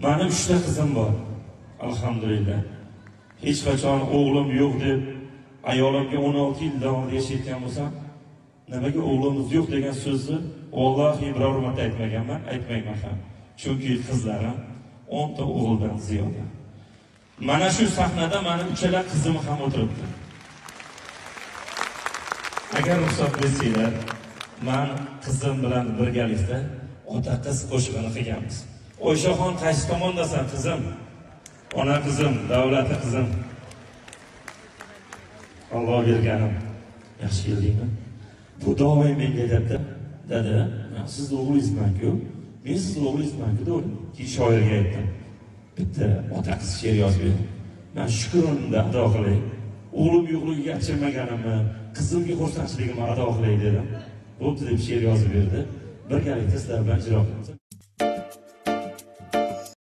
Mani 3 ta qizim bor. Alhamdulillah. Hech qachon o'g'lim yo'q deb ayolimga 16 yil davomida yashayotgan bo'lsam, nimaga o'g'limiz yo'q degan so'zni vallahi biror marta aytmaganman, aytmayman ham. Chunki qizlarim 10 ta o'g'ildan ziyoda. Mana shu sahnada meni uchala qizim ham o'tiribdi. Agar ruxsat bersanglar, men qizim bilan birgalikda ota qiz qo'shig'ini qilganmiz. Oyshaxon qaysi tomondasan qizim? Ona qizim, davlati qizim. Alloh berganim. Yaxshi keldingmi? Bu doim menga aytadi, dada, men siz o'g'lingizman-ku. Men siz o'g'lingizman-ku dedim. Keyin shoirga aytdim. Bitta ota qiz she'r yozib ber. Men shukronimni ado qilay. O'g'lim yo'qligiga achirmaganimni, qizimga xursandchiligimni ado qilay dedim. Bo'pti deb she'r yozib berdi. Birgalikda sizlar bilan ijro qilamiz.